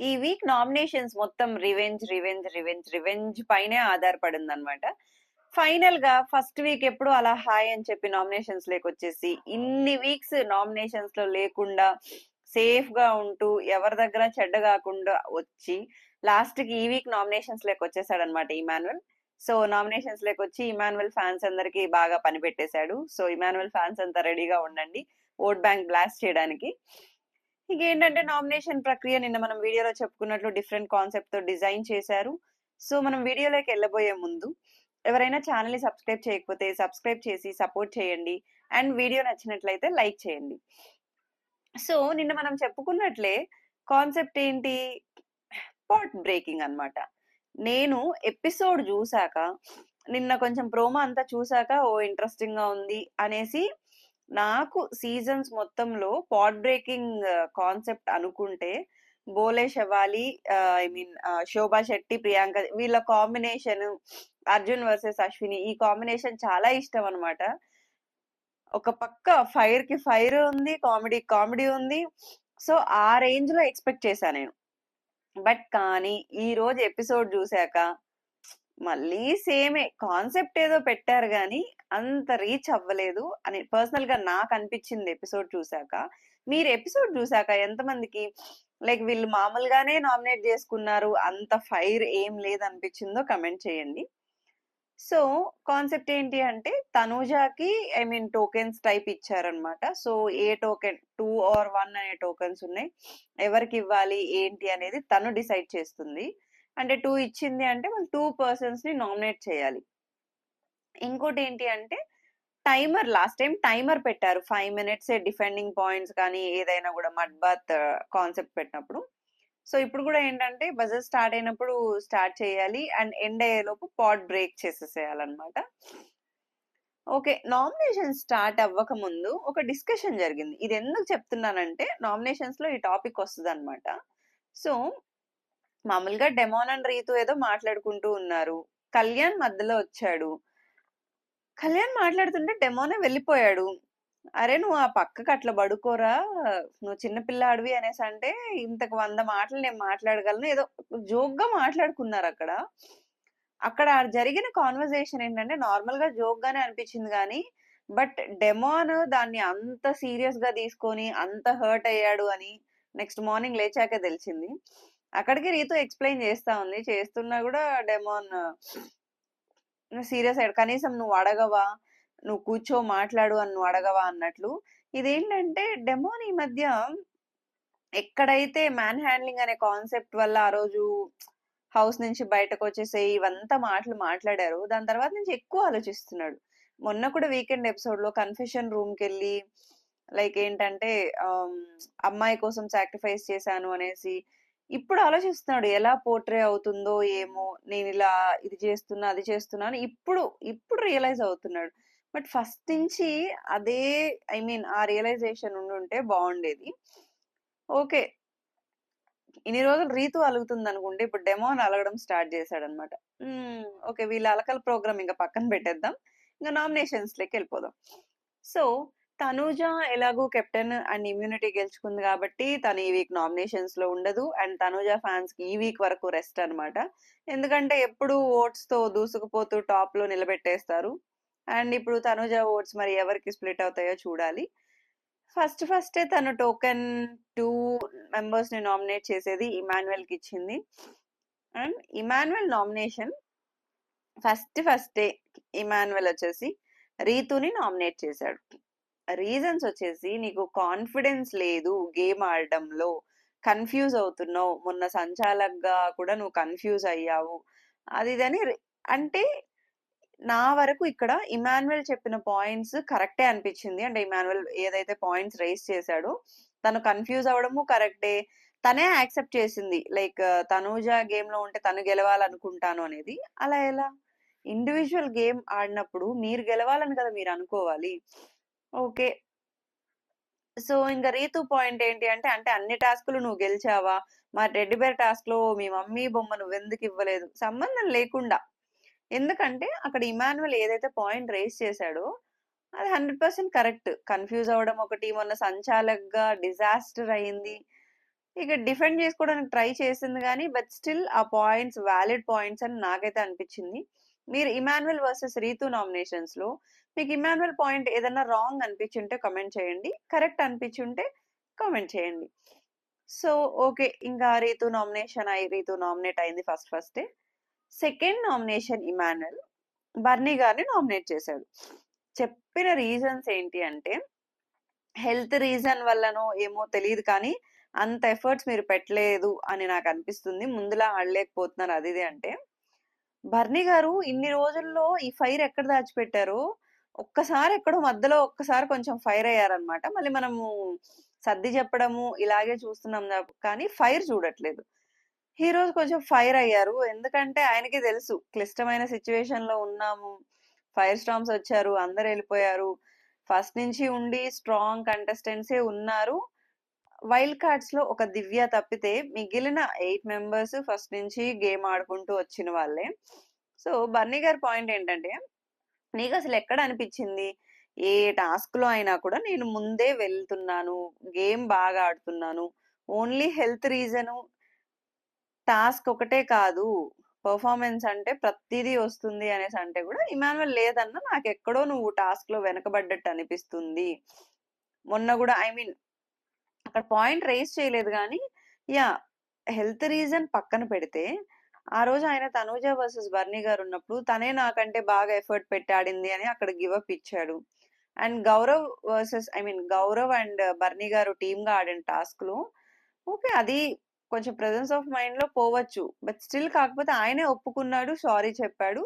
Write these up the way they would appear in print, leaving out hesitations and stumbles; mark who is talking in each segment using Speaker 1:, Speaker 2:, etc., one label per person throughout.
Speaker 1: ఈ week nominations మొత్తం revenge పైనే ఆధారపడిందనమాట. ఫైనల్ గా ఫస్ట్ వీక్ ఎప్పుడు అలా హాయ్ అని చెప్పి నామినేషన్స్ లేకొచ్చేసి ఇన్ని వీక్స్ నామినేషన్స్ లో లేకుండా సేఫ్ గా ఉంటూ ఎవరి దగ్గర చెడ్డ కాకుండా వచ్చి లాస్ట్ కి ఈ వీక్ నామినేషన్స్ లేకొచ్చేసాడు అనమాట ఇమాన్యుల్. సో నామినేషన్స్ లేకొచ్చి ఇమాన్యుల్ ఫ్యాన్స్ అందరికి బాగా పని పెట్టేశాడు. సో ఇమాన్యుల్ ఫ్యాన్స్ అంతా రెడీగా ఉండండి ఓట్ బ్యాంక్ బ్లాస్ట్ చేయడానికి. ఇంకేంటంటే నామినేషన్ ప్రక్రియ నిన్న మనం వీడియోలో చెప్పుకున్నట్లు డిఫరెంట్ కాన్సెప్ట్ తో డిజైన్ చేశారు. సో మనం వీడియోలోకి వెళ్ళబోయే ముందు ఎవరైనా ఛానల్ ని సబ్స్క్రైబ్ చేయకపోతే సబ్స్క్రైబ్ చేసి సపోర్ట్ చేయండి అండ్ వీడియో నచ్చినట్లయితే లైక్ చేయండి. సో నిన్న మనం చెప్పుకున్నట్లే కాన్సెప్ట్ ఏంటి, పాట్ బ్రేకింగ్ అన్నమాట. నేను ఎపిసోడ్ చూసాక నిన్న కొంచెం ప్రోమో అంతా చూసాక ఓ ఇంట్రెస్టింగ్ గా ఉంది అనేసి నాకు సీజన్స్ మొత్తంలో పాట్ బ్రేకింగ్ కాన్సెప్ట్ అనుకుంటే బోలే శవాలి, ఐ మీన్ శోభా శెట్టి, ప్రియాంక వీళ్ళ కాంబినేషన్, అర్జున్ వర్సెస్ అశ్విని ఈ కాంబినేషన్ చాలా ఇష్టం అన్నమాట. ఒక పక్క ఫైర్ కి ఫైర్ ఉంది, కామెడీ కామెడీ ఉంది. సో ఆ రేంజ్ లో ఎక్స్పెక్ట్ చేశాను నేను. బట్ కానీ ఈ రోజు ఎపిసోడ్ చూసాక మళ్ళీ సేమే కాన్సెప్ట్ ఏదో పెట్టారు కానీ అంత రీచ్ అవ్వలేదు అని పర్సనల్ గా నాకు అనిపించింది ఎపిసోడ్ చూసాక. మీరు ఎపిసోడ్ చూసాక ఎంతమందికి లైక్ వీళ్ళు మామూలుగానే నామినేట్ చేసుకున్నారు, అంత ఫైర్ ఏం లేదు అనిపించిందో కమెంట్ చేయండి. సో కాన్సెప్ట్ ఏంటి అంటే తనూజాకి ఐ మీన్ టోకెన్స్ టైప్ ఇచ్చారనమాట. సో ఏ టోకెన్ 2 or 1 అనే టోకెన్స్ ఉన్నాయి, ఎవరికి ఇవ్వాలి ఏంటి అనేది తను డిసైడ్ చేస్తుంది. అంటే 2 ఇచ్చింది అంటే వాళ్ళు 2 పర్సన్స్ ని నామినేట్ చేయాలి. ఇంకోటి ఏంటి అంటే టైమర్, లాస్ట్ టైం టైమర్ పెట్టారు 5 minutes డిఫెండింగ్ పాయింట్స్ కానీ ఏదైనా కూడా మడ్ బాత్ కాన్సెప్ట్ పెట్టినప్పుడు. సో ఇప్పుడు కూడా ఏంటంటే బజర్ స్టార్ట్ అయినప్పుడు స్టార్ట్ చేయాలి అండ్ ఎండ్ అయ్యేలోపు పాట్ బ్రేక్ చేసేసేయాలన్నమాట. ఓకే, నామినేషన్ స్టార్ట్ అవ్వక ముందు ఒక డిస్కషన్ జరిగింది. ఇది ఎందుకు చెప్తున్నానంటే నామినేషన్స్ లో ఈ టాపిక్ వస్తుంది అనమాట. సో మామూలుగా డెమోన్ అండ్ రీతు ఏదో మాట్లాడుకుంటూ ఉన్నారు, కళ్యాణ్ మధ్యలో వచ్చాడు. కళ్యాణ్ మాట్లాడుతుంటే డెమోనే వెళ్ళిపోయాడు. అరే నువ్వు ఆ పక్కకు అట్లా పడుకోరా, నువ్వు చిన్నపిల్లాడివి అనేసి అంటే ఇంతకు 100 మాటలు నేను మాట్లాడగలను ఏదో జోక్ గా మాట్లాడుకున్నారు అక్కడ. అక్కడ జరిగిన కాన్వర్జేషన్ ఏంటంటే నార్మల్ గా జోక్ గానే అనిపించింది కానీ బట్ డెమోన్ దాన్ని అంత సీరియస్ గా తీసుకొని అంత హర్ట్ అయ్యాడు అని నెక్స్ట్ మార్నింగ్ లేచాకే తెలిసింది. అక్కడికి రీతు ఎక్స్ప్లెయిన్ చేస్తా ఉంది, చేస్తున్నా కూడా డెమోన్ సీరియస్ అయ్యాడు. కనీసం నువ్వు అడగవా, నువ్వు కూర్చో మాట్లాడు అని నువ్వు అడగవా అన్నట్లు. ఇదేంటంటే డెమోన్ ఈ మధ్య ఎక్కడైతే మ్యాన్ హ్యాండ్లింగ్ అనే కాన్సెప్ట్ వల్ల ఆ రోజు హౌస్ నుంచి బయటకు వచ్చేసే ఇవంతా మాటలు మాట్లాడారు, దాని తర్వాత నుంచి ఎక్కువ ఆలోచిస్తున్నాడు. మొన్న కూడా వీకెండ్ ఎపిసోడ్ లో కన్ఫెషన్ రూమ్ కి వెళ్ళి లైక్ ఏంటంటే అమ్మాయి కోసం సాక్రిఫైస్ చేశాను అనేసి ఇప్పుడు ఆలోచిస్తున్నాడు ఎలా పోర్ట్రే అవుతుందో ఏమో, నేను ఇలా ఇది చేస్తున్నా అది చేస్తున్నా అని ఇప్పుడు ఇప్పుడు రియలైజ్ అవుతున్నాడు. బట్ ఫస్ట్ నుంచి అదే ఐ మీన్ ఆ రియలైజేషన్ ఉండుంటే బాగుండేది. ఓకే, ఇన్ని రోజులు రీతు అలుగుతుంది అనుకుంటే ఇప్పుడు డెమోన్ అలగడం స్టార్ట్ చేశాడు అనమాట. ఓకే, వీళ్ళ అలకల ప్రోగ్రామ్ ఇంకా పక్కన పెట్టేద్దాం, ఇంకా నామినేషన్స్ లెక్క వెళ్ళిపోదాం. సో తనూజ ఎలాగో కెప్టెన్ అండ్ ఇమ్యూనిటీ గెలుచుకుంది కాబట్టి తను ఈ వీక్ నామినేషన్స్ లో ఉండదు అండ్ తనూజ ఫ్యాన్స్ కి ఈ వీక్ వరకు రెస్ట్ అన్నమాట. ఎందుకంటే ఎప్పుడు ఓట్స్ తో దూసుకుపోతూ టాప్ లో నిలబెట్టేస్తారు అండ్ ఇప్పుడు తనూజ ఓట్స్ మరి ఎవరికి స్ప్లిట్ అవుతాయో చూడాలి. ఫస్ట్ తను టోకెన్ 2 మెంబర్స్ ని నామినేట్ చేసేది ఇమాన్యుయల్ కి ఇచ్చింది and Emmanuel nomination first Emmanuel వచ్చేసి రీతుని నామినేట్ చేశాడు. రీజన్స్ వచ్చేసి నీకు కాన్ఫిడెన్స్ లేదు గేమ్ ఆడడంలో, కన్ఫ్యూజ్ అవుతున్నావు, మొన్న సంచాలక్గా కూడా నువ్వు కన్ఫ్యూజ్ అయ్యావు అది ఇదని అంటే నా వరకు ఇక్కడ ఇమాన్యుయల్ చెప్పిన పాయింట్స్ కరెక్టే అనిపించింది. అంటే ఇమాన్యుయల్ ఏదైతే పాయింట్స్ రైజ్ చేశాడో తను కన్ఫ్యూజ్ అవ్వడము కరెక్టే, తనే యాక్సెప్ట్ చేసింది లైక్ తనూజ గేమ్ లో ఉంటే తను గెలవాలనుకుంటాను అనేది. అలా ఎలా, ఇండివిజువల్ గేమ్ ఆడినప్పుడు మీరు గెలవాలని కదా మీరు అనుకోవాలి. ఓకే, సో ఇంకా రీతు పాయింట్ ఏంటి అంటే అంటే అన్ని టాస్కులు నువ్వు గెలిచావా, మా రెడ్డి బేర్ టాస్క్ లో మీ మమ్మీ బొమ్మ నువ్వు ఎందుకు ఇవ్వలేదు, సంబంధం లేకుండా. ఎందుకంటే అక్కడ ఇమాన్యుయల్ ఏదైతే పాయింట్ రేస్ చేశాడో అది 100% కరెక్ట్. కన్ఫ్యూజ్ అవ్వడం ఒకటి, మొన్న సంచాలక్గా డిజాస్టర్ అయింది, ఇక డిఫెండ్ చేసుకోవడానికి ట్రై చేసింది గానీ, బట్ స్టిల్ ఆ పాయింట్స్ వాలిడ్ పాయింట్స్ అని నాకైతే అనిపిచ్చింది. మీరు 'ఇమాన్యుయల్ వర్సెస్ రీతు' నామినేషన్స్‌లో మీకు 'ఇమాన్యుయల్' పాయింట్ ఏదన్నా రాంగ్ అనిపిచ్చుంటే కామెంట్ చేయండి. కరెక్ట్ అనిపిచ్చుంటే కామెంట్ చేయండి. So, okay. ఇంకా 'రీతు' రీతు నామినేట్ అయింది ఫస్టే. సెకండ్ నామినేషన్ 'ఇమాన్యుయల్' బర్నీ గారిని నామినేట్ చేశాడు. చెప్పిన రీజన్స్ ఏంటి అంటే, హెల్త్ రీజన్ వల్లనో ఏమో తెలీదు కానీ, అంత ఎఫర్ట్స్ మీరు పెట్టలేదు అని నాకనిపిస్తుంది. ముందులా ఆడలేకపోతున్నారు అది ఇది అంటే, బర్నీ గారు ఇన్ని రోజుల్లో ఈ ఫైర్ ఎక్కడ దాచిపెట్టారో, ఒక్కసారి ఎక్కడో మధ్యలో ఒక్కసారి కొంచెం ఫైర్ అయ్యారన్నమాట. మళ్ళీ మనము సర్ది చెప్పడము ఇలాగే చూస్తున్నాం కానీ ఫైర్ చూడట్లేదు. ఈరోజు కొంచెం ఫైర్ అయ్యారు. ఎందుకంటే ఆయనకి తెలుసు క్లిష్టమైన సిట్యుయేషన్‌లో ఉన్నాము. ఫైర్ స్టార్మ్స్ వచ్చారు. అందరూ ఎళ్ళిపోయారు. ఫస్ట్ నుంచి ఉండి స్ట్రాంగ్ కంటెస్టెంట్సే ఉన్నారు. వైల్డ్ కార్డ్స్‌లో ఒక దివ్య తప్పితే మిగిలిన 8 మెంబర్స్ ఫస్ట్ నుంచి గేమ్ ఆడుకుంటూ వచ్చిన వాళ్ళే. సో, బన్నీ గారి పాయింట్ ఏంటంటే, నీకసలు ఎక్కడ అనిపిచ్చింది? ఏ టాస్క్‌లో అయినా కూడా నేను ముందే వెళ్తున్నాను. గేమ్ బాగా ఆడుతున్నాను. ఓన్లీ హెల్త్ రీజను టాస్క్ ఒకటే కాదు. పెర్ఫార్మన్స్ అంటే ప్రతీదీ వస్తుంది అనేసి అంటే కూడా ఇమాన్యుయల్ లేదన్నా నాకెక్కడో నువ్వు టాస్క్‌లో వెనకబడ్డట్టు అనిపిస్తుంది. మొన్న కూడా ఐ మీన్ అక్కడ పాయింట్ రైజ్ చేయలేదు గానీ, యాహ్! హెల్త్ రీజన్ పక్కన పెడితే, ఆ రోజు ఆయన 'తనూజ వర్సెస్ బర్నీ' గారున్నప్పుడు తనే నాకంటే బాగా ఎఫర్ట్ పెట్టి ఆడింది అని అక్కడ గివ్ అప్ ఇచ్చాడు. అండ్ గౌరవ్ అండ్ బర్నీ గారు టీమ్‌గా ఆడిన టాస్క్‌లో ఓకే. అది కొంచెం ప్రెజెన్స్ ఆఫ్ మైండ్‌లో పోవచ్చు. బట్ స్టిల్ కాకపోతే ఆయనే ఒప్పుకున్నాడు. సారీ చెప్పాడు.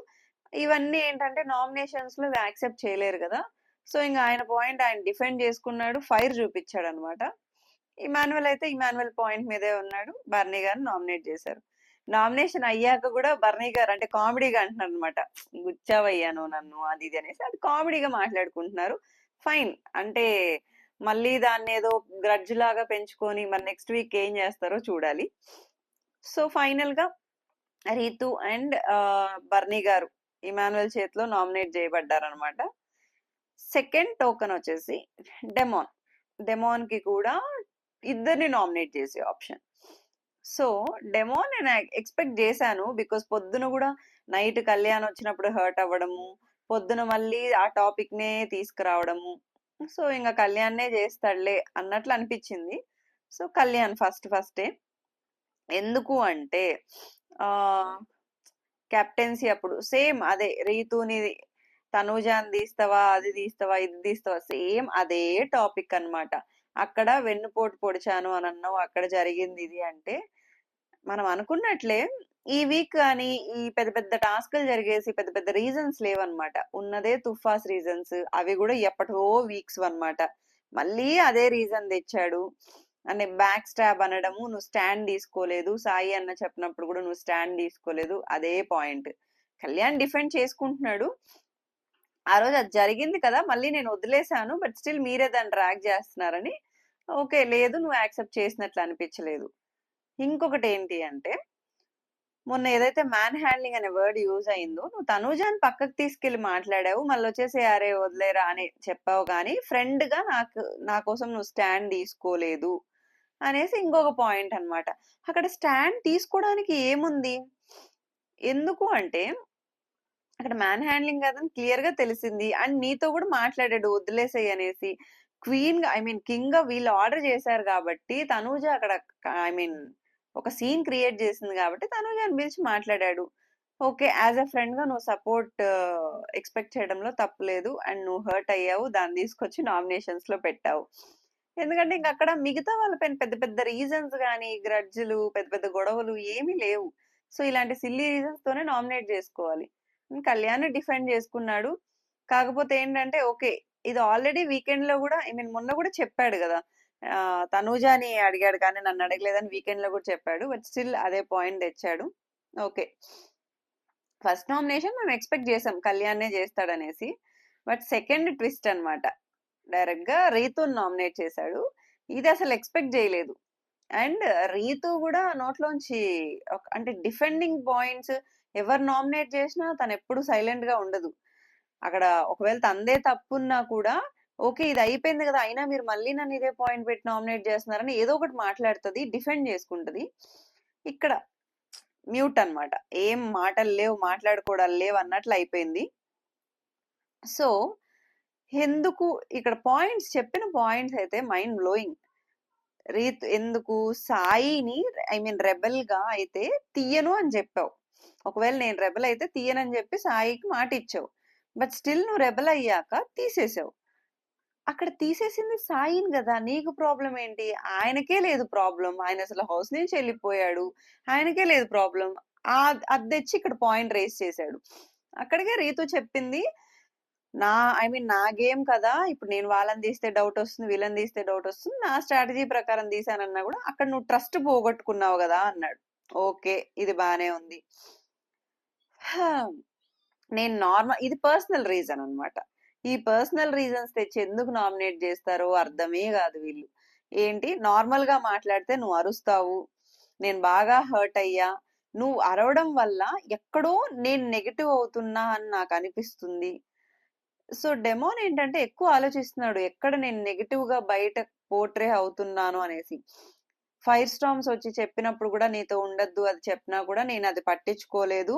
Speaker 1: ఇవన్నీ ఏంటంటే నామినేషన్స్‌లో యాక్సెప్ట్ చేయలేరు గదా! సో, ఇంగ ఆయన పాయింట్ ఆయన డిఫెండ్ చేసుకున్నాడు. ఫైర్ చూపిచ్చాడనమాట. ఇమాన్యుయల్ పాయింట్ మీదే ఉన్నాడు. బర్నీ గారిని నామినేట్ చేశారు. నామినేషన్ అయ్యాక గూడా బర్నీ గారు అంటే కామెడీగా అంటున్నారనమాట. "గుచ్చావయ్యా నువ్వు నన్ను" అది ఇది అనేసి. అది కామెడీగా మాట్లాడుకుంటున్నారు. ఫైన్. అంటే మళ్ళీ దాన్నేదో గ్రడ్జ్ లాగా పెంచుకొని మరి నెక్స్ట్ వీక్ ఏం చేస్తారో చూడాలి. సో, ఫైనల్‌గా రీతు అండ్ బర్నీ గారు ఇమాన్యుయల్ చేతిలో నామినేట్ చేయబడ్డారనమాట. సెకండ్ టోకెన్ వచ్చేసి డెమాన్. డెమాన్‌కి కూడా ఇద్దరిని నామినేట్ చేసే ఆప్షన్. సో, డెమాన్ నేను ఎక్స్‌పెక్ట్ చేశాను. బికాజ్ పొద్దున గూడా నైట్ కళ్యాణ్ వచ్చినప్పుడు హర్ట్ అవ్వడము, పొద్దున మళ్ళీ ఆ టాపిక్‌నే తీసుకురావడము. సో, ఇంగ కళ్యాణ్‌నే చేస్తాడులే అన్నట్లు అనిపిచ్చింది. సో, కళ్యాణ్ ఫస్టే. ఎందుకు అంటే ఆహ్, కెప్టెన్సీ అప్పుడు సేమ్ అదే రీతూని తనూజాని తీస్తావా, అది తీస్తావా, ఇది తీస్తావా సేమ్ అదే టాపిక్ అన్నమాట. అక్కడ వెన్నుపోటు పొడిచాను అని అన్నావు. అక్కడ జరిగింది ఇది అంటే, మనం అనుకున్నట్లే ఈ వీక్ కానీ ఈ పెద్ద పెద్ద టాస్క్‌లు జరిగేసి పెద్ద పెద్ద రీజన్స్ లేవన్నమాట. ఉన్నదే తుఫాస్ రీజన్స్. అవి కూడా ఎప్పటివో వీక్స్‌వన్నమాట. మళ్ళీ అదే రీజన్ తెచ్చాడు. అంటే బ్యాక్ స్టాబ్ అనడము, నువ్వు స్టాండ్ తీసుకోలేదు. సాయి అన్న చెప్పినప్పుడు కూడా నువ్వు స్టాండ్ తీసుకోలేదు. అదే పాయింట్. కళ్యాణ్ డిఫెండ్ చేసుకుంటున్నాడు. ఆ రోజు అది జరిగింది కదా! మళ్ళీ నేను వదిలేసాను. బట్ స్టిల్ మీరే దాన్ని డ్రాగ్ చేస్తున్నారని, ఓకే. లేదు నువ్వు యాక్సెప్ట్ చేసినట్లు అనిపించలేదు. ఇంకొకటేంటి అంటే, మొన్న ఏదైతే మ్యాన్ హ్యాండ్లింగ్ అనే వర్డ్ యూజ్ అయిందో, నువ్వు తనూజాని పక్కకు తీసుకెళ్ళి మాట్లాడావు. మళ్ళొచ్చేసి అరే వదిలేరా అని చెప్పావు గానీ, ఫ్రెండ్‌గా నా కోసం నువ్వు స్టాండ్ తీసుకోలేదు అనేసి ఇంకొక పాయింట్ అన్నమాట. అక్కడ స్టాండ్ తీసుకోవడానికి ఏముంది? ఎందుకు అంటే అక్కడ మ్యాన్ హ్యాండ్లింగ్ కాదని క్లియర్‌గా తెలిసింది. అండ్ నీతో కూడా మాట్లాడాడు వదిలేసేయ్ అనేసి. క్వీన్‌గా ఐ మీన్ కింగ్‌గా వీళ్ళు ఆర్డర్ చేశారు కాబట్టి తనూజ అక్కడ ఐ మీన్ ఒక సీన్ క్రియేట్ చేసింది కాబట్టి తనూజని పిలిచి మాట్లాడాడు. ఓకే. యాస్ ఎ ఫ్రెండ్‌గా నువ్వు సపోర్ట్ ఎక్స్‌పెక్ట్ చేయడంలో తప్పు లేదు. అండ్ నువ్వు హర్ట్ అయ్యావు. దాన్ని తీసుకొచ్చి నామినేషన్స్‌లో పెట్టావు. ఎందుకంటే ఇంక అక్కడ మిగతా వాళ్ళ పైన పెద్ద పెద్ద రీజన్స్ గాని, గ్రడ్జ్‌లు, పెద్ద పెద్ద గొడవలు ఏమీ లేవు. సో, ఇలాంటి సిల్లీ రీజన్స్‌తోనే నామినేట్ చేసుకోవాలి. కళ్యాణ్ డిఫెండ్ చేసుకున్నాడు. కాకపోతే ఏంటంటే ఓకే. ఇది ఆల్రెడీ వీకెండ్‌లో గూడా ఐ మీన్ మొన్న గూడా చెప్పాడు గదా! తనూజాని అడిగాడు కానీ నన్ను అడగలేదని వీకెండ్‌లో గూడా చెప్పాడు. బట్ స్టిల్ అదే పాయింట్ తెచ్చాడు. ఓకే. ఫస్ట్ నామినేషన్ మేము ఎక్స్‌పెక్ట్ చేసాం కళ్యాణే చేస్తాడనేసి. బట్ సెకండ్ ట్విస్ట్ అన్నమాట. డైరెక్ట్‌గా రీతూని నామినేట్ చేశాడు. ఇది అసలు ఎక్స్‌పెక్ట్ చేయలేదు. అండ్ రీతు గూడా నోట్లోంచి అంటే డిఫెండింగ్ పాయింట్స్ ఎవరు నామినేట్ చేసినా తనెప్పుడు సైలెంట్‌గా ఉండదు. అక్కడ ఒకవేళ తనదే తప్పున్నా కూడా ఓకే. ఇది అయిపోయింది గదా! అయినా మీరు మళ్ళీ నన్ను ఇదే పాయింట్ పెట్టి నామినేట్ చేస్తున్నారని ఏదో ఒకటి మాట్లాడుతది. డిఫెండ్ చేసుకుంటది. ఇక్కడ మ్యూట్ అన్నమాట. ఏం మాటలు లేవు, మాట్లాడుకోవడాలు లేవు అన్నట్లు అయిపోయింది. సో, ఎందుకు ఇక్కడ చెప్పిన పాయింట్స్ అయితే మైండ్ బ్లోయింగ్. ఎందుకు సాయిని రెబెల్‌గా అయితే తీయను అని చెప్పావు. ఒకవేళ నేను రెబెల్ అయితే తీయనని చెప్పి సాయికి మాట ఇచ్చావు. బట్ స్టిల్ నువ్వు రెబెల్ అయ్యాక తీసేసావు. అక్కడ తీసేసింది సాయిని గదా! నీకు ప్రాబ్లమ్ ఏంటి? ఆయనకే లేదు ప్రాబ్లమ్. ఆయన అసలు హౌస్ నుంచి వెళ్ళిపోయాడు. ఆయనకే లేదు ప్రాబ్లమ్. అది తెచ్చి ఇక్కడ పాయింట్ రైజ్ చేశాడు. అక్కడికే రీతు చెప్పింది నా నా గేమ్ కదా! ఇప్పుడు నేను వాళ్ళని తీస్తే డౌట్ వస్తుంది. వీళ్ళని తీస్తే డౌట్ వస్తుంది. నా స్ట్రాటజీ ప్రకారం తీశానన్నా గూడా అక్కడ నువ్వు ట్రస్ట్ పోగొట్టుకున్నావు గదా! అన్నాడు. ఓకే. ఇది బానే ఉంది. నేను ఇది పర్సనల్ రీజన్ అన్నమాట. ఈ పర్సనల్ రీజన్స్ తెచ్చి ఎందుకు నామినేట్ చేస్తారో అర్థమే కాదు వీళ్ళు. ఏంటి నార్మల్‌గా మాట్లాడితే నువ్వు అరుస్తావు. నేను బాగా హర్ట్ అయ్యా. నువ్వు అరవడం వల్ల ఎక్కడో నేను నెగెటివ్ అవుతున్నా అని నాకు అనిపిస్తుంది. సో, డెమోన్ ఏంటంటే ఎక్కువ ఆలోచిస్తున్నాడు. ఎక్కడ నేను నెగెటివ్‌గా బయట పోర్ట్రే అవుతున్నాను అనేసి. ఫైర్ స్టార్మ్స్ వచ్చి చెప్పినప్పుడు కూడా నీతో ఉండొద్దు అది చెప్పినా కూడా నేను అది పట్టించుకోలేదు.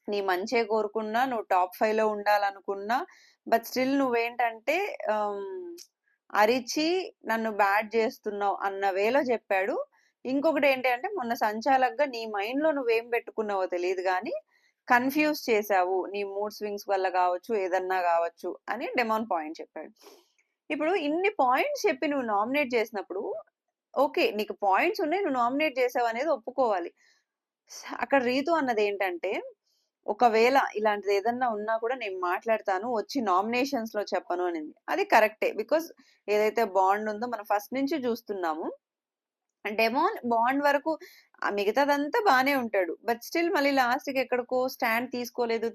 Speaker 1: నీ మంచే కోరుకున్నా, నువ్వు టాప్ 5లో ఉండాలనుకున్నా, బట్ స్టిల్ నువ్వేంటంటే అరిచి నన్ను బ్యాడ్ చేస్తున్నావు అన్న వేలో చెప్పాడు. ఇంకొకటి ఏంటి అంటే మొన్న సంచాలకుగా నీ మైండ్‌లో నువ్వేం పెట్టుకున్నావో తెలీదు గానీ, కన్‌ఫ్యూజ్ చేశావు. నీ మూడ్ స్వింగ్స్ వల్ల కావచ్చు, ఏదన్నా కావచ్చు అని డెమాన్ పాయింట్ చెప్పాడు. ఇప్పుడు ఇన్ని పాయింట్స్ చెప్పి నువ్వు నామినేట్ చేసినప్పుడు, ఓకే. నీకు పాయింట్స్ ఉన్నాయి. నువ్వు నామినేట్ చేసావనేది ఒప్పుకోవాలి. అక్కడ రీతు అన్నదేంటంటే, ఒకవేళ ఇలాంటిది ఏదన్నా ఉన్నా కూడా నేను మాట్లాడతాను. వచ్చి నామినేషన్స్‌లో చెప్పను అనింది. అది కరెక్టే. బికాజ్ ఏదైతే బాండ్ ఉందో మనం ఫస్ట్ నుంచి చూస్తున్నాము. డెమోన్ బాండ్ వరకు మిగతాదంతా బానే ఉంటాడు. బట్ స్టిల్ మళ్ళీ లాస్ట్‌కి ఎక్కడికో స్టాండ్ తీసుకోలేదు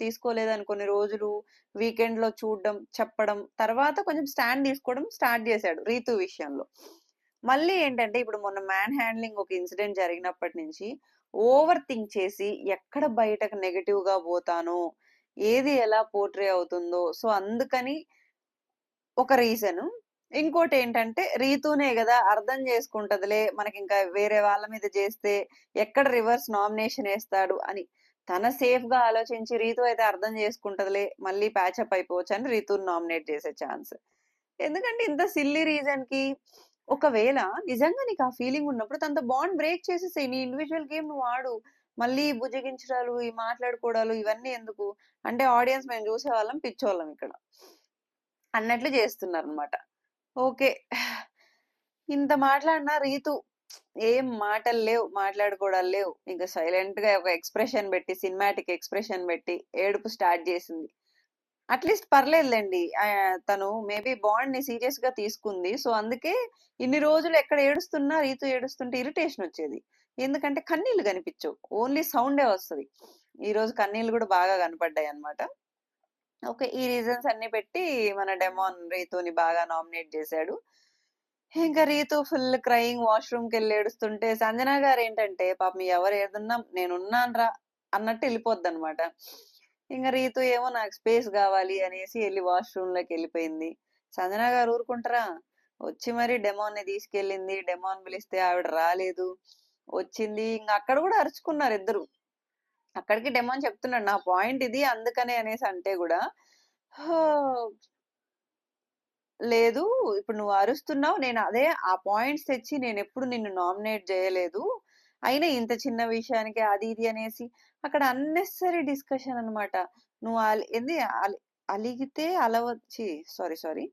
Speaker 1: అని కొన్ని రోజులు వీకెండ్‌లో చూడడం, చెప్పడం. తర్వాత కొంచెం స్టాండ్ తీసుకోవడం స్టార్ట్ చేశాడు రీతు విషయంలో. మళ్ళీ ఏంటంటే ఇప్పుడు మొన్న మ్యాన్ హ్యాండ్లింగ్ ఒక ఇన్సిడెంట్ జరిగినప్పటి నుంచి ఓవర్ థింక్ చేసి ఎక్కడ బయటకు నెగెటివ్‌గా పోతానో, ఏది ఎలా పోర్ట్రే అవుతుందో, సో అందుకని ఒక రీజను. ఇంకోటేంటంటే రీతూనే గదా! అర్థం చేసుకుంటదిలే. మనకింకా వేరే వాళ్ళ మీద జేస్తే ఎక్కడ రివర్స్ నామినేషన్ ఏస్తాడు అని. తన సేఫ్‌గా ఆలోచించి రీతు అయితే అర్థం చేసుకుంటదిలే. మళ్ళీ ప్యాచప్ అయిపోవచ్చని రీతూని నామినేట్ చేసే ఛాన్స్. ఎందుకంటే ఇంత సిల్లీ రీజన్‌కి ఒకవేళ నిజంగా నీకు ఆ ఫీలింగ్ ఉన్నప్పుడు తనతో బాండ్ బ్రేక్ చేసేసేయి. నీ ఇండివిడ్యువల్ గేమ్ నువ్వు ఆడు. మళ్ళీ బుజ్జగించడాలు, ఈ మాట్లాడుకోవడాలు ఇవన్నీ ఎందుకు? అంటే ఆడియన్స్ మేము చూసేవాళ్ళం పిచ్చోళ్ళం ఇక్కడ. అన్నట్లు చేస్తున్నారనమాట. ఓకే. ఇంత మాట్లాడినా రీతు ఏం మాటలు లేవు. మాట్లాడుకోవడాలు లేవు. ఇంక సైలెంట్‌గా ఒక ఎక్స్‌ప్రెషన్ పెట్టి, సినిమాటిక్ ఎక్స్‌ప్రెషన్ పెట్టి ఏడుపు స్టార్ట్ చేసింది. అట్‌లీస్ట్ పర్లేదులెండి. తను మేబీ బాండ్‌ని సీరియస్‌గా తీసుకుంది. సో, అందుకే ఇన్ని రోజులు ఎక్కడ ఏడుస్తున్నా రీతు ఏడుస్తుంటే ఇరిటేషన్ వచ్చేది. ఎందుకంటే కన్నీళ్లు కనిపించవు. ఓన్లీ సౌండే వస్తది. ఈరోజు కన్నీళ్లు కూడా బాగా కనపడ్డాయన్నమాట. ఓకే. ఈ రీజన్స్ అన్ని పెట్టి మన డెమాన్ రీతుని బాగా నామినేట్ చేశాడు. ఇంకా రీతు ఫుల్ క్రయింగ్ వాష్‌రూమ్‌కెళ్ళి ఏడుస్తుంటే సంజన గారేంటంటే పాపం ఎవరు ఏదున్నా నేనున్నానురా అన్నట్టు ఎళ్ళిపోద్దనమాట. ఇంగ రీతు ఏమో నాకు స్పేస్ గావాలి అనేసి ఎళ్లి వాష్‌రూమ్‌లోకెళ్ళిపోయింది. సంజన గారు ఊరుకుంటారా? వచ్చి మరి డెమాన్‌ని తీసుకెళ్ళింది. డెమాన్ పిలిస్తే ఆవిడ రాలేదు. వచ్చింది. ఇంగ అక్కడ గూడా అరుచుకున్నారు ఇద్దరు. అక్కడికి డెమాన్ చెప్తున్నాడు. నా పాయింట్ ఇది అందుకనే అనేసి అంటే గూడా లేదు. ఇప్పుడు నువ్వు అరుస్తున్నావు. నేను అదే ఆ పాయింట్స్ తెచ్చి నేనెప్పుడు నిన్ను నామినేట్ జేయలేదు. అయినా ఇంత చిన్న విషయానికి అది ఇది అనేసి అక్కడ అన్నెసెసరీ డిస్కషన్ అన్నమాట. నువ్వు ఏంది అలిగితే సారీ.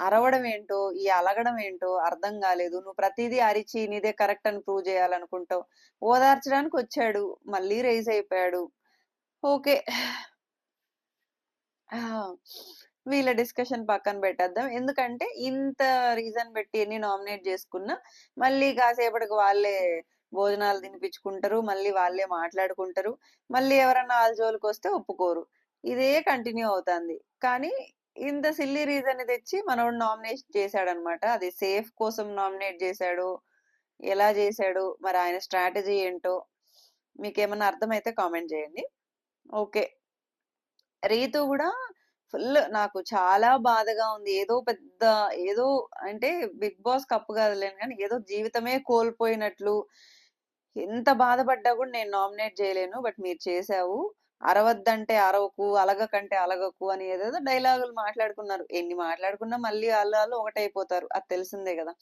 Speaker 1: అరవడం ఏంటో, ఈ అలగడం ఏంటో అర్థం గాలేదు. నువ్వు ప్రతీదీ అరిచి నీదే కరెక్ట్ అని ప్రూవ్ జేయాలనుకుంటావు. ఓదార్చడానికొచ్చాడు. మళ్ళీ రైజ్ అయిపోయాడు. ఓకే. ఆ! వీళ్ళ డిస్కషన్ పక్కన పెట్టేద్దాం. ఎందుకంటే ఇంత రీజన్ పెట్టి ఎన్ని నామినేట్ జేసుకున్నా, మళ్ళీ కాసేపటికి వాళ్ళే భోజనాలు తినిపించుకుంటారు. మళ్ళీ వాళ్ళే మాట్లాడుకుంటారు. మళ్ళీ ఎవరన్నా ఆళ్ళ జోలికొస్తే ఒప్పుకోరు. ఇదే కంటిన్యూ అవుతాంది. కానీ ఇంత సిల్లీ రీజన్ తెచ్చి మనోడు నామినేట్ చేశాడన్నమాట. అది సేఫ్ కోసం నామినేట్ జేశాడో, ఎలా జేశాడో, మరి ఆయన స్ట్రాటజీ ఏంటో మీకేమన్నా అర్థమైతే కామెంట్ జేయండి. ఓకే. రీతు గూడా ఫుల్ నాకు చాలా బాధగా ఉంది. ఏదో అంటే 'బిగ్ బాస్' కప్ కాదులేండి గానీ, ఏదో జీవితమే కోల్పోయినట్లు ఎంత బాధపడ్డా కూడా నేను నామినేట్ చేయలేను. బట్ మీరు చేశావు. అరవద్దంటే అరవకు, అలగకంటే అలగకు అని ఏదేదో డైలాగులు మాట్లాడుకున్నారు. ఎన్ని మాట్లాడుకున్నా మళ్ళీ ఆళ్ళు ఒకటైపోతారు. అది తెలిసిందే గదా!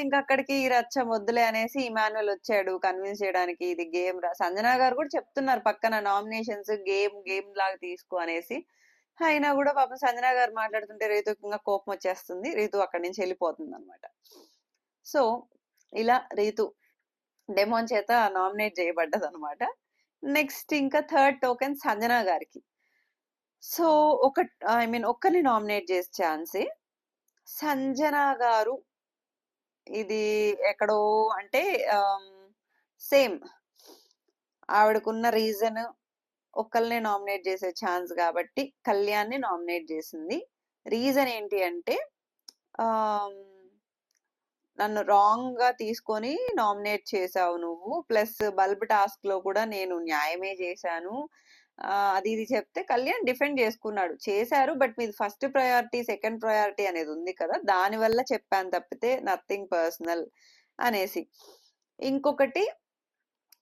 Speaker 1: ఇంక అక్కడికి ఈ రచ్చ వద్దులే అనేసి ఇమాన్యుయల్ వచ్చాడు కన్విన్స్ చేయడానికి. ఇది గేమ్ రా సంజన గారు కూడా చెప్తున్నారు పక్కన నామినేషన్స్ గేమ్ లాగా తీసుకో అనేసి. అయినా కూడా పాపం సంజన గారు మాట్లాడుతుంటే రీతుకి ఇంకా కోపం వచ్చేస్తుంది. రీతు అక్కడి నుంచి వెళ్ళిపోతుందన్నమాట. సో, ఇలా రీతు డెమోన్ చేత నామినేట్ చేయబడ్డదన్నమాట. నెక్స్ట్ ఇంకా థర్డ్ టోకెన్ సంజన గారికి. సో, ఒక్కరిని నామినేట్ చేసే ఛాన్సే. సంజన గారు ఇది ఎక్కడో అంటే సేమ్ ఆవిడకున్న రీజన్ ఒక్కళ్ళనే నామినేట్ చేసే ఛాన్స్ కాబట్టి కళ్యాణ్‌ని నామినేట్ చేసింది. రీజన్ ఏంటి అంటే ఆహ్, నన్ను రాంగ్‌గా తీసుకొని నామినేట్ చేశావు నువ్వు. ప్లస్ బల్బ్ టాస్క్‌లో కూడా నేను న్యాయమే చేశాను. అది ఇది చెప్తే కళ్యాణ్ డిఫెండ్ చేసుకున్నాడు. చేశారు బట్ మీది ఫస్ట్ ప్రయారిటీ, సెకండ్ ప్రయారిటీ అనేది ఉంది కదా! దానివల్ల చెప్పాను తప్పితే నథింగ్ పర్సనల్ అనేసి. ఇంకొకటి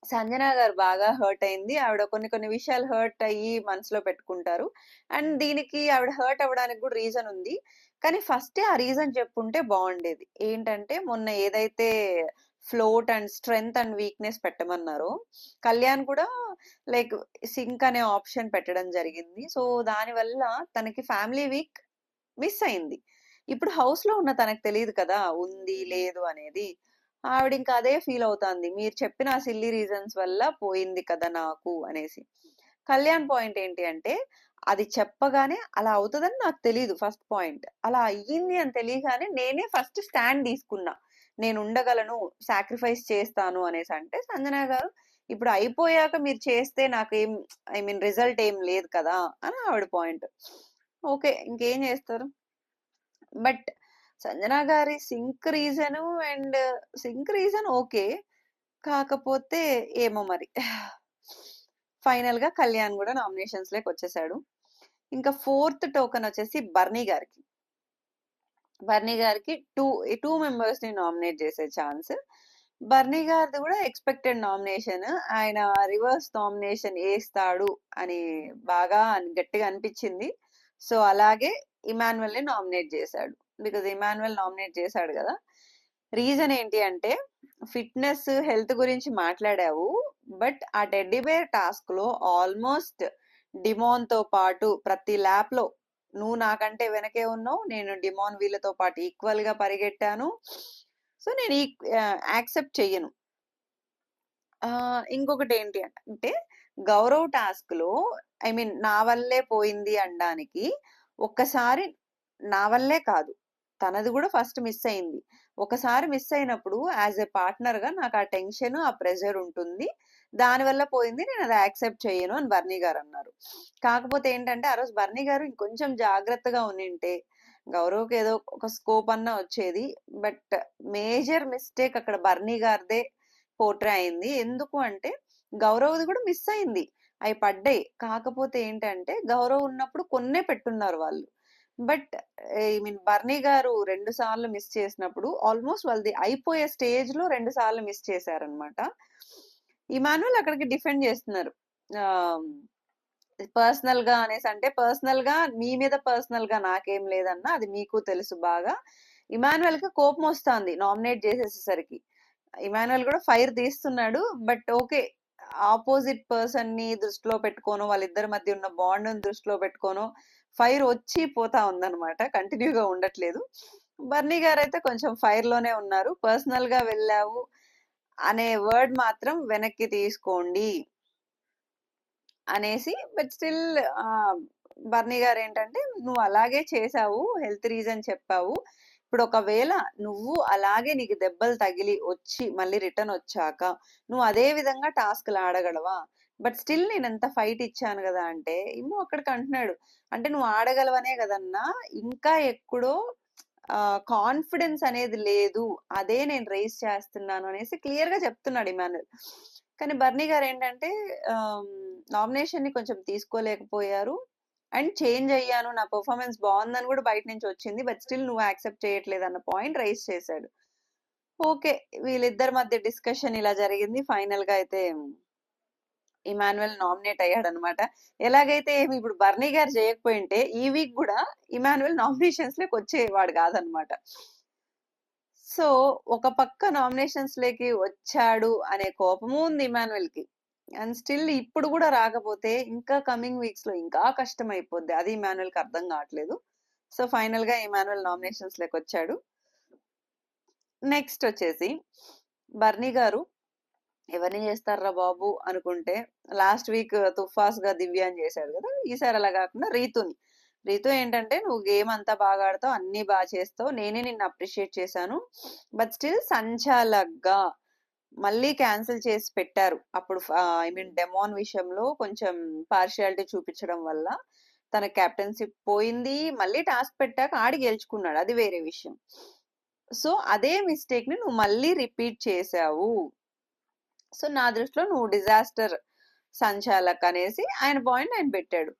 Speaker 1: సంజన గారు బాగా హర్ట్ అయింది. ఆవిడ కొన్ని విషయాలు హర్ట్ అయ్యి మనసులో పెట్టుకుంటారు. అండ్ దీనికి ఆవిడ హర్ట్ అవ్వడానికి కూడా రీజన్ ఉంది. కానీ ఫస్టే ఆ రీజన్ చెప్పుంటే బాగుండేది. ఏంటంటే మొన్న ఏదైతే float and strength and weakness పెట్టమన్నారో, కళ్యాణ్ కూడా లైక్ సింక్ అనే ఆప్షన్ పెట్టడం జరిగింది. సో, దానివల్ల తనకి ఫ్యామిలీ వీక్ మిస్ అయింది. ఇప్పుడు హౌస్‌లో ఉన్న తనకు తెలీదు కదా! ఉంది, లేదు అనేది. ఆవిడింక అదే ఫీల్ అవుతాంది. మీరు చెప్పిన ఆ సిల్లీ రీజన్స్ వల్ల పోయింది కదా నాకు అనేసి. కళ్యాణ్ పాయింట్ ఏంటి అంటే, అది చెప్పగానే అలా అవుతదని నాకు తెలీదు ఫస్ట్ పాయింట్. అలా అయ్యింది అని తెలియగానే నేనే ఫస్ట్ స్టాండ్ తీసుకున్నా. నేను ఉండగలను, సాక్రిఫైస్ చేస్తాను అనేసి అంటే, సంజన గారు ఇప్పుడు అయిపోయాక మీరు చేస్తే నాకేం రిజల్ట్ ఏం లేదు కదా! అని ఆవిడ పాయింట్. ఓకే. ఇంకేం చేస్తారు? బట్ సంజన గారి సింక్ రీజన్ ఓకే. కాకపోతే ఏమో మరి. ఫైనల్ గా కళ్యాణ్ కూడా నామినేషన్స్ లోకి వచ్చేసాడు. ఇంకా ఫోర్త్ టోకెన్ వచ్చేసి బర్నీ గారికి. బర్నీ గారికి టూ మెంబర్స్ ని నామినేట్ చేసే ఛాన్స్. బర్నీ గారిది కూడా ఎక్స్పెక్టెడ్ నామినేషన్. ఆయన రివర్స్ నామినేషన్ వేస్తాడు అని బాగా గట్టిగా అనిపించింది. సో అలాగే ఇమాన్యుయల్ ని నామినేట్ చేశాడు. బికాజ్ ఇమాన్యుయల్ నామినేట్ చేశాడు కదా. రీజన్ ఏంటి అంటే ఫిట్నెస్ హెల్త్ గురించి మాట్లాడావు. బట్ ఆ టెడ్డీ బేర్ టాస్క్ లో ఆల్మోస్ట్ డిమోన్ తో పాటు ప్రతి ల్యాప్ లో నువ్వు నాకంటే వెనకే ఉన్నావు. నేను డిమోన్ వీళ్ళతో పాటు ఈక్వల్ గా పరిగెట్టాను. సో నేను యాక్సెప్ట్ చెయ్యను. ఇంకొకటి ఏంటి అంటే గౌరవ్ టాస్క్ లో నా వల్లే పోయింది అనడానికి ఒక్కసారి నా వల్లే కాదు, తనది కూడా ఫస్ట్ మిస్ అయింది. ఒకసారి మిస్ అయినప్పుడు యాజ్ ఎ పార్ట్నర్ గా నాకు ఆ టెన్షన్ ఆ ప్రెషర్ ఉంటుంది. దాని వల్ల పోయింది, నేను అది యాక్సెప్ట్ చేయను అని బర్నీ గారు అన్నారు. కాకపోతే ఏంటంటే ఆ రోజు బర్నీ గారు ఇంకొంచెం జాగ్రత్తగా ఉండింటే గౌరవ్కి ఏదో ఒక స్కోప్ అన్నా వచ్చేది. బట్ మేజర్ మిస్టేక్ అక్కడ బర్నీ గారిదే పోర్ట్రే అయింది. ఎందుకు అంటే గౌరవ్‌ది కూడా మిస్ అయింది. అయి పడ్డాయి. కాకపోతే ఏంటంటే గౌరవ్ ఉన్నప్పుడు కొన్నే పెట్టున్నారు వాళ్ళు. బట్ బర్నీ గారు 2 సార్లు మిస్ చేసినప్పుడు ఆల్మోస్ట్ వాళ్ళది అయిపోయే స్టేజ్‌లో 2 సార్లు మిస్ చేశారన్నమాట. ఇమాన్యుయల్ అక్కడికి డిఫెండ్ చేస్తున్నారు. ఆహ్, పర్సనల్‌గా అనేసి పర్సనల్‌గా మీ మీద పర్సనల్‌గా నాకేం లేదన్నా అది మీకు తెలుసు బాగా. ఇమాన్యుయల్‌కి కోపం వస్తాంది నామినేట్ చేసేసేసరికి. ఇమాన్యుయల్ కూడా ఫైర్ తీస్తున్నాడు. But okay. ఆపోజిట్ పర్సన్ ని దృష్టిలో పెట్టుకోనో, వాళ్ళిద్దరి మధ్య ఉన్న బాండ్‌ని దృష్టిలో పెట్టుకోనో ఫైర్ వచ్చి పోతా ఉందన్నమాట. కంటిన్యూగా ఉండట్లేదు. బర్నీ గారైతే కొంచెం ఫైర్ లోనే ఉన్నారు. పర్సనల్ గా వెళ్ళావు అనే వర్డ్ మాత్రం వెనక్కి తీసుకోండి అనేసి. బట్ స్టిల్ బర్నీ గారు ఏంటంటే నువ్వు అలాగే చేసావు, హెల్త్ రీజన్ చెప్పావు. ఇప్పుడు ఒకవేళ నువ్వు అలాగే నీకు దెబ్బలు తగిలి వచ్చి మళ్ళీ రిటర్న్ వచ్చాక నువ్వు అదే విధంగా టాస్క్లు ఆడగలవా? బట్ స్టిల్ నేను ఎంత ఫైట్ ఇచ్చాను కదా అంటే ఏమో అక్కడికి అంటున్నాడు. అంటే నువ్వు ఆడగలవనే కదన్నా, ఇంకా ఎక్కడో కాన్ఫిడెన్స్ అనేది లేదు, అదే నేను రేస్ చేస్తున్నాను అనేసి క్లియర్ గా చెప్తున్నాడు ఇమానుయల్. కానీ బర్నీ గారు ఏంటంటే నామినేషన్ ని కొంచెం తీసుకోలేకపోయారు. అండ్ చేంజ్ అయ్యాను. నా పెర్ఫార్మన్స్ బావుందని గూడా బయట నుంచి వచ్చింది. బట్ స్టిల్ నువ్వు యాక్సెప్ట్ చేయట్లేదన్న పాయింట్ రైజ్ చేశాడు. ఓకే. వీళ్ళిద్దరి మధ్య డిస్కషన్ ఇలా జరిగింది. ఫైనల్‌గా అయితే ఇమాన్యుయల్ నామినేట్ అయ్యాడనమాట. ఎలాగైతే ఇప్పుడు బర్నీ గారు చేయకపోయుంటే ఈ వీక్ గూడా ఇమాన్యుయల్ నామినేషన్స్‌లోకి వచ్చేవాడు కాదనమాట. సో, ఒక పక్క నామినేషన్స్‌లోకి వచ్చాడు అనే కోపము ఉంది ఇమాన్యుయల్‌కి. అండ్ స్టిల్ ఇప్పుడు గూడా రాకపోతే ఇంకా కమింగ్ వీక్స్‌లో ఇంకా కష్టమైపోద్ది. అది ఇమాన్యుయల్‌కి అర్థం కావట్లేదు. సో, ఫైనల్‌గా ఇమాన్యుయల్ నామినేషన్స్‌లోకి వచ్చాడు. నెక్స్ట్ వచ్చేసి బర్నీ గారు ఎవరిని చేస్తార్రా బాబు అనుకుంటే లాస్ట్ వీక్ తుఫాస్‌గా దివ్యాని చేశాడు కదా! ఈసారి అలా కాకుండా రీతుని. రీతు ఏంటంటే నువ్వు గేమ్ అంతా బాగా ఆడతావు, అన్నీ బా చేస్తావు. నేనే నిన్ను అప్రిషియేట్ చేశాను. బట్ స్టిల్ సంచాలక్‌గా మళ్ళీ క్యాన్సిల్ చేసి పెట్టారు. అప్పుడు ఐ మీన్ డెమాన్ విషయంలో కొంచెం పార్షియాలిటీ చూపించడం వల్ల తన కెప్టెన్‌షిప్ పోయింది. మళ్ళీ టాస్క్ పెట్టాక ఆడి గెలుచుకున్నాడు. అది వేరే విషయం. సో, అదే మిస్టేక్‌ని నువ్వు మళ్ళీ రిపీట్ చేశావు. సో, నా దృష్టిలో నువ్వు డిజాస్టర్ సంచాలక్ అనేసి ఆయన పాయింట్ ఆయన పెట్టాడు.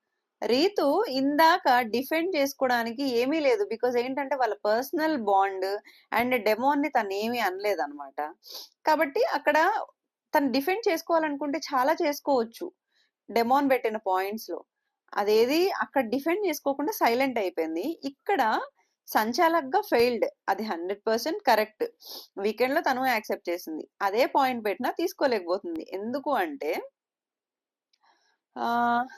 Speaker 1: రీతు ఇందాక డిఫెండ్ చేసుకోవడానికి ఏమీ లేదు. బికాజ్ ఏంటంటే వాళ్ళ పర్సనల్ బాండ్ అండ్ డెమోన్‌ని తనేమి అనలేదనమాట. కాబట్టి అక్కడ తను డిఫెండ్ చేసుకోవాలనుకుంటే చాలా చేసుకోవచ్చు. డెమోన్ పెట్టిన పాయింట్స్‌లో. అదేది అక్కడ డిఫెండ్ చేసుకోకుండా సైలెంట్ అయిపోయింది. ఇక్కడ సంచాలక్‌గా ఫెయిల్డ్. అది 100% కరెక్ట్. వీకెండ్‌లో తను యాక్సెప్ట్ చేసింది. అదే పాయింట్ పెట్టినా తీసుకోలేకపోతుంది. ఎందుకు అంటే ఆహ్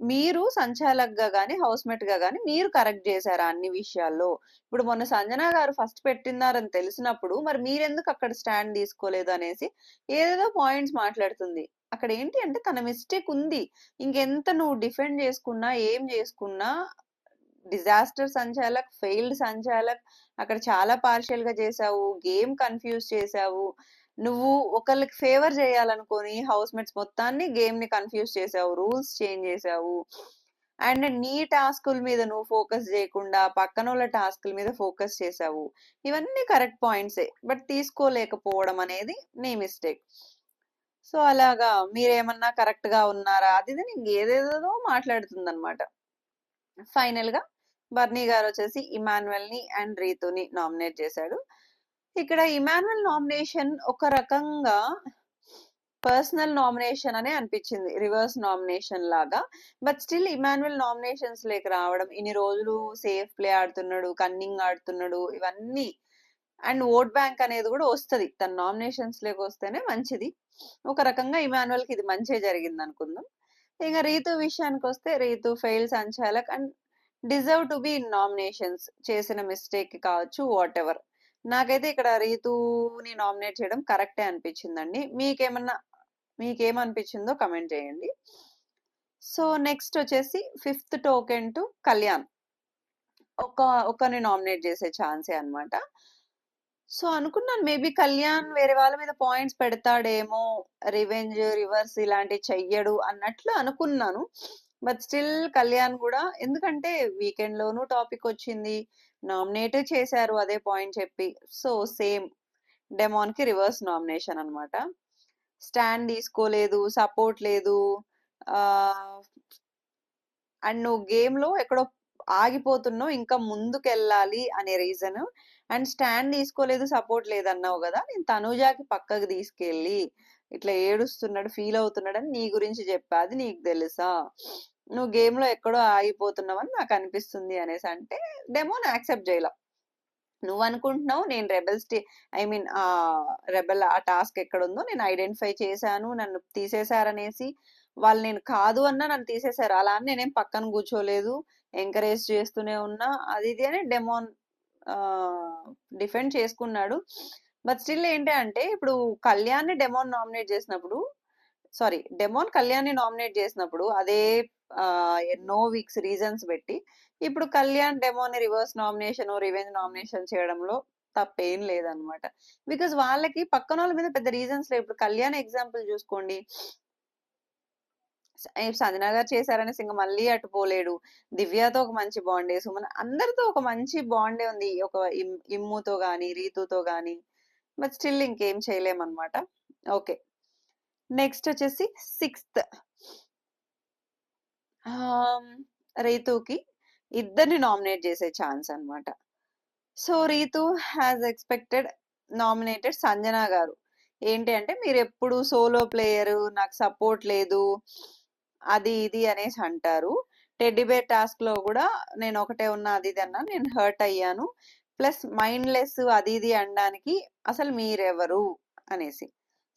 Speaker 1: మీరు సంచాలక్‌గా గాని, హౌస్‌మేట్‌గా గాని మీరు కరెక్ట్ చేసారా అన్ని విషయాల్లో? ఇప్పుడు మొన్న సంజన గారు ఫస్ట్ పెట్టినారని తెలిసినప్పుడు మరి మీరెందుకు అక్కడ స్టాండ్ తీసుకోలేదు అనేసి ఏదేదో పాయింట్స్ మాట్లాడుతుంది. అక్కడ ఏంటి అంటే తన మిస్టేక్ ఉంది. ఇంకెంత నువ్వు డిఫెండ్ చేసుకున్నా, ఏం చేసుకున్నా డిజాస్టర్ సంచాలక్, ఫెయిల్డ్ సంచాలక్. అక్కడ చాలా పార్షియల్‌గా చేశావు. గేమ్ కన్‌ఫ్యూజ్ చేశావు. నువ్వు ఒకళ్ళకి ఫేవర్ చేయాలనుకోని హౌస్‌మేట్స్ మొత్తాన్ని గేమ్‌ని కన్‌ఫ్యూజ్ చేశావు. రూల్స్ చేంజ్ చేశావు. అండ్ నీ టాస్కుల మీద నువ్వు ఫోకస్ చేయకుండా పక్కనోళ్ళ టాస్కుల మీద ఫోకస్ చేశావు. ఇవన్నీ కరెక్ట్ పాయింట్సే. బట్ తీసుకోలేకపోవడం అనేది నీ మిస్టేక్. సో, అలాగా మీరేమన్నా కరెక్ట్‌గా ఉన్నారా? అది ఇది అని ఇంకేదేదేదో మాట్లాడుతుందన్నమాట. ఫైనల్‌గా బర్నీ గారొచ్చేసి ఇమాన్యుయల్‌ని అండ్ రీతుని నామినేట్ చేశాడు. ఇక్కడ ఇమాన్యుయల్ నామినేషన్ ఒక రకంగా పర్సనల్ నామినేషన్ అనే అనిపించింది. రివర్స్ నామినేషన్ లాగా. బట్ స్టిల్ ఇమాన్యుయల్ నామినేషన్స్ లేక రావడం, ఇన్ని రోజులు సేఫ్ ప్లే ఆడుతున్నాడు, కన్నింగ్ ఆడుతున్నాడు, ఇవన్నీ అండ్ ఓట్ బ్యాంక్ అనేది కూడా వస్తది. తన నామినేషన్స్ లేక వస్తేనే మంచిది. ఒక రకంగా ఇమాన్యుయల్‌కి ఇది మంచే జరిగింది అనుకుందాం. ఇక రీతు విషయానికొస్తే రీతు ఫెయిల్ సంచాలక్ and deserve to be in nominations. చేసిన మిస్టేక్ కావచ్చు వాటెవర్. నాకైతే ఇక్కడ రీతుని నామినేట్ చేయడం కరెక్టే అనిపించిందండి. మీకేమనిపించిందో కమెంట్ చేయండి. సో నెక్స్ట్ వచ్చేసి ఫిఫ్త్ టోకెన్ టు కళ్యాణ్. ఒకరిని నామినేట్ చేసే ఛాన్సే అన్నమాట. సో అనుకున్నాను మేబీ కళ్యాణ్ వేరే వాళ్ళ మీద పాయింట్స్ పెడతాడేమో, రివెంజ్, రివర్స్ ఇలాంటివి చెయ్యడు అన్నట్లు అనుకున్నాను. బట్ స్టిల్ కళ్యాణ్ కూడా ఎందుకంటే వీకెండ్ లోనూ టాపిక్ వచ్చింది, నామినేట్ చేశారు అదే పాయింట్ చెప్పి. సో సేమ్ డెమాన్ కి రివర్స్ నామినేషన్ అన్నమాట. స్టాండ్ తీసుకోలేదు, సపోర్ట్ లేదు. అండ్ నువ్వు గేమ్ లో ఎక్కడో ఆగిపోతున్నావు, ఇంకా ముందుకెళ్ళాలి అనే రీజన్. అండ్ స్టాండ్ తీసుకోలేదు, సపోర్ట్ లేదన్నావు కదా, నేను తనూజాకి పక్కకు తీసుకెళ్ళి ఇట్లా ఏడుస్తున్నాడు, ఫీల్ అవుతున్నాడు అని నీ గురించి చెప్పా. అది నీకు తెలుసా? నువ్వు గేమ్ లో ఎక్కడో ఆగిపోతున్నావని నాకు అనిపిస్తుంది అనేసి అంటే డెమోన్ యాక్సెప్ట్ చేయాల. నువ్వు అనుకుంటున్నావు నేను రెబెల్ ఆ టాస్క్ ఎక్కడుందో నేను ఐడెంటిఫై చేశాను, నన్ను తీసేశారనేసి. వాళ్ళు నేను కాదు అన్నా నన్ను తీసేశారు. అలా అని నేనేం పక్కన కూర్చోలేదు, ఎంకరేజ్ చేస్తూనే ఉన్నా, అది ఇది అని డెమోన్ డిఫెండ్ చేసుకున్నాడు. బట్ స్టిల్ ఏంటి అంటే ఇప్పుడు కళ్యాణ్ని డెమోన్ నామినేట్ చేసినప్పుడు, సారీ డెమోన్ కళ్యాణ్ని నామినేట్ చేసినప్పుడు అదే ఎన్నో వీక్స్ రీజన్స్ పెట్టి ఇప్పుడు కళ్యాణ్ డెమోని రివర్స్ నామినేషన్, రివెంజ్ నామినేషన్ చేయడంలో తప్పేం లేదనమాట. బికాజ్ వాళ్ళకి పక్కన వాళ్ళ మీద పెద్ద రీజన్స్ లేవు. ఇప్పుడు కళ్యాణ్ ఎగ్జాంపుల్ చూసుకోండి. సంజన గారు చేశారనేసి ఇంక మళ్ళీ అటు పోలేడు. దివ్యతో ఒక మంచి బాండే, సుమన్ అందరితో ఒక మంచి బాండే ఉంది. ఒక ఇమ్ముతో గాని, రీతుతో గాని. బట్ స్టిల్ ఇంకేం చేయలేమన్నమాట. ఓకే. నెక్స్ట్ వచ్చేసి సిక్స్త్ ఆహ్, రీతూకి ఇద్దరిని నామినేట్ చేసే ఛాన్స్ అన్నమాట. So, Ritu has expected nominated Sanjana గారు. ఏంటి అంటే మీరెప్పుడు సోలో ప్లేయరు, నాకు సపోర్ట్ లేదు, అది ఇది అనేసి అంటారు. టెడ్డీ బేర్ టాస్క్‌లో గూడా నేనొకటే ఉన్నా అది ఇది అన్నా. నేను హర్ట్ అయ్యాను. ప్లస్ మైండ్‌లెస్ అది ఇది అనడానికి అసలు మీరెవరు అనేసి.